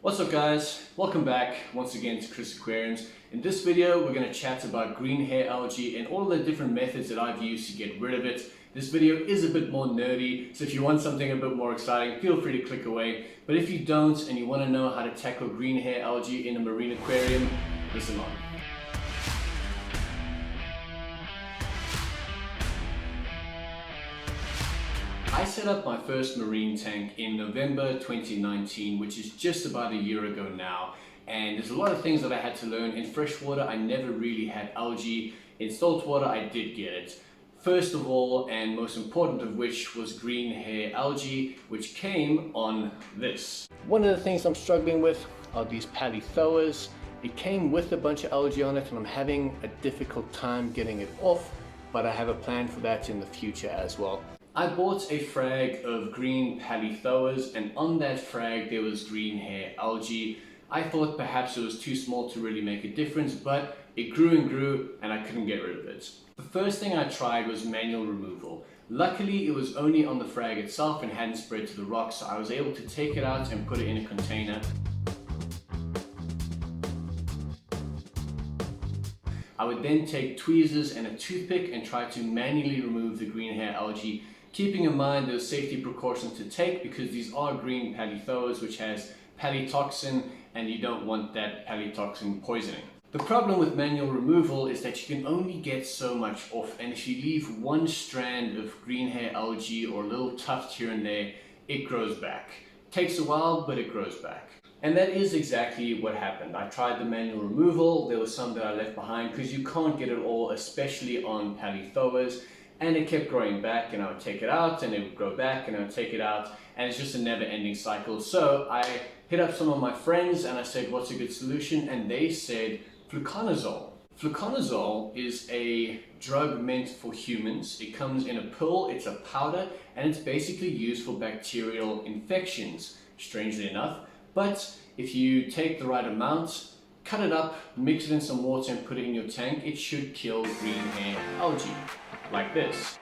What's up guys, welcome back once again to Chris Aquariums. In this video we're going to chat about green hair algae and all the different methods that I've used to get rid of it. This video is a bit more nerdy, so if you want something a bit more exciting, feel free to click away. But if you don't and you want to know how to tackle green hair algae in a marine aquarium, listen on. I set up my first marine tank in November 2019, which is just about a year ago now. And there's a lot of things that I had to learn. In freshwater, I never really had algae. In saltwater, I did get it. First of all, and most important of which, was green hair algae, which came on this. One of the things I'm struggling with are these polythoas. It came with a bunch of algae on it, and I'm having a difficult time getting it off, but I have a plan for that in the future as well. I bought a frag of green polythoas, and on that frag there was green hair algae. I thought perhaps it was too small to really make a difference, but it grew and grew and I couldn't get rid of it. The first thing I tried was manual removal. Luckily it was only on the frag itself and hadn't spread to the rocks, so I was able to take it out and put it in a container. I would then take tweezers and a toothpick and try to manually remove the green hair algae, keeping in mind those safety precautions to take because these are green polythoas which has palytoxin and you don't want that palytoxin poisoning. The problem with manual removal is that you can only get so much off, and if you leave one strand of green hair algae or a little tuft here and there, it grows back. Takes a while, but it grows back. And that is exactly what happened. I tried the manual removal, there was some that I left behind because you can't get it all, especially on polythoas. And it kept growing back, and I would take it out and it would grow back and I would take it out, and it's just a never-ending cycle. So I hit up some of my friends and I said, what's a good solution? And they said Fluconazole. Fluconazole is a drug meant for humans. It comes in a pill, it's a powder, and it's basically used for bacterial infections, strangely enough. But if you take the right amount, cut it up, mix it in some water and put it in your tank, it should kill green hair algae. Like this.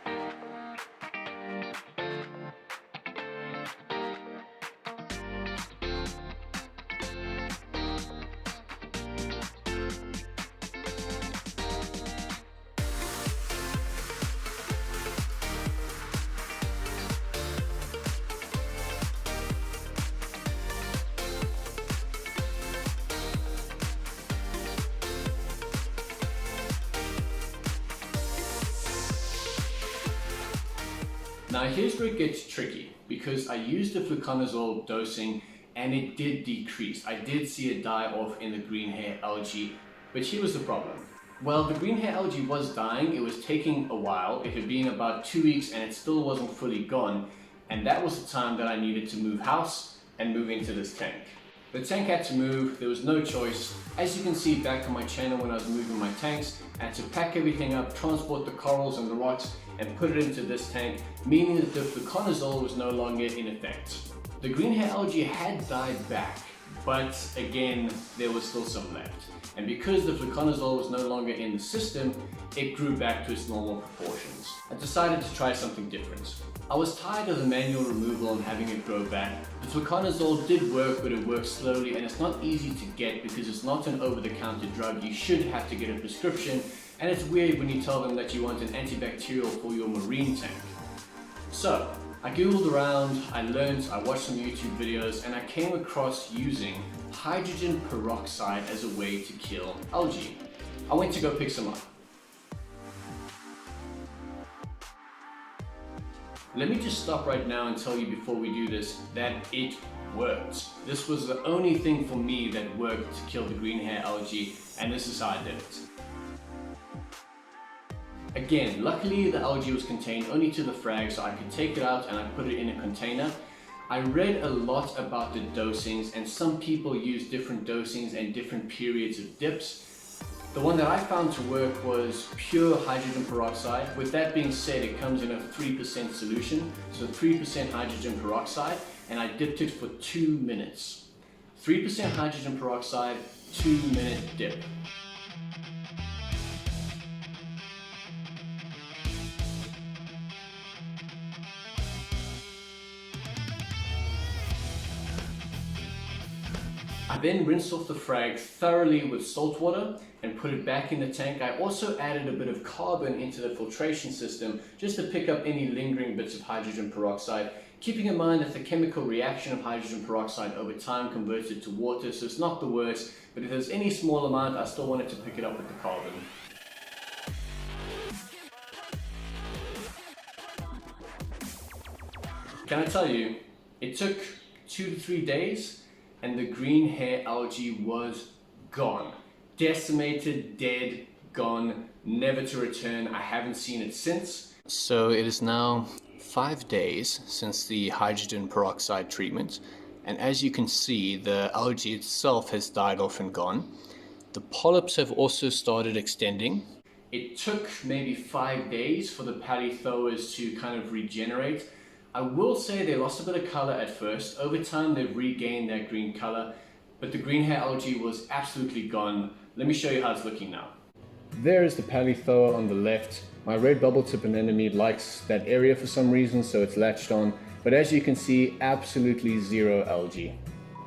Now here's where it gets tricky, because I used the fluconazole dosing and it did decrease. I did see it die off in the green hair algae, but here was the problem. Well, the green hair algae was dying, it was taking a while, it had been about 2 weeks and it still wasn't fully gone, and that was the time that I needed to move house and move into this tank. The tank had to move, there was no choice. As you can see back on my channel when I was moving my tanks, I had to pack everything up, transport the corals and the rocks, and put it into this tank, meaning that the fluconazole was no longer in effect. The green hair algae had died back, but again, there was still some left. And because the fluconazole was no longer in the system, it grew back to its normal proportions. I decided to try something different. I was tired of the manual removal and having it grow back. The fluconazole did work, but it works slowly and it's not easy to get because it's not an over-the-counter drug. You should have to get a prescription, and it's weird when you tell them that you want an antibacterial for your marine tank. So, I googled around, I learned, I watched some YouTube videos, and I came across using hydrogen peroxide as a way to kill algae. I went to go pick some up. Let me just stop right now and tell you before we do this that it worked. This was the only thing for me that worked to kill the green hair algae, and this is how I did it. Again, luckily the algae was contained only to the frag, so I could take it out and I put it in a container. I read a lot about the dosings, and some people use different dosings and different periods of dips. The one that I found to work was pure hydrogen peroxide. With that being said, it comes in a 3% solution, so 3% hydrogen peroxide, and I dipped it for 2 minutes. 3% hydrogen peroxide, 2-minute dip. I then rinsed off the frag thoroughly with salt water and put it back in the tank. I also added a bit of carbon into the filtration system just to pick up any lingering bits of hydrogen peroxide, keeping in mind that the chemical reaction of hydrogen peroxide over time converts it to water, so it's not the worst, but if there's any small amount, I still wanted to pick it up with the carbon. Can I tell you, it took 2 to 3 days and the green hair algae was gone. Decimated, dead, gone, never to return. I haven't seen it since. So it is now 5 days since the hydrogen peroxide treatment, and as you can see, the algae itself has died off and gone. The polyps have also started extending. It took maybe 5 days for the polyphoas to kind of regenerate. I will say they lost a bit of color at first. Over time they've regained that green color, but the green hair algae was absolutely gone. Let me show you how it's looking now. There is the polyphoa on the left. My red bubble tip anemone likes that area for some reason, so it's latched on. But as you can see, absolutely zero algae.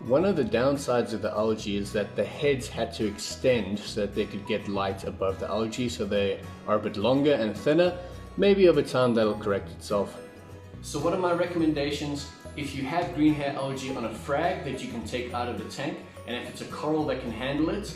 One of the downsides of the algae is that the heads had to extend so that they could get light above the algae, so they are a bit longer and thinner. Maybe over time that'll correct itself. So what are my recommendations? If you have green hair algae on a frag that you can take out of the tank, and if it's a coral that can handle it,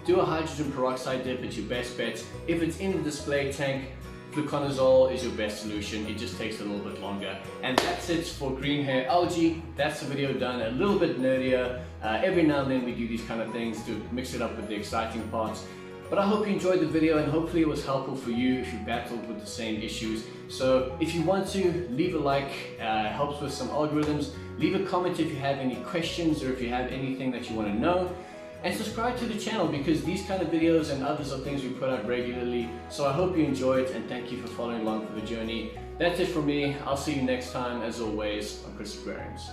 do a hydrogen peroxide dip. It's your best bet. If it's in the display tank, Fluconazole is your best solution. It just takes a little bit longer. And that's it for green hair algae. That's the video done a little bit nerdier. Every now and then we do these kind of things to mix it up with the exciting parts. But I hope you enjoyed the video and hopefully it was helpful for you if you battled with the same issues. So if you want to, leave a like, helps with some algorithms. Leave a comment if you have any questions or if you have anything that you want to know. And subscribe to the channel because these kind of videos and others are things we put out regularly. So I hope you enjoy it and thank you for following along for the journey. That's it from me. I'll see you next time. As always, I'm Chris Aquariums.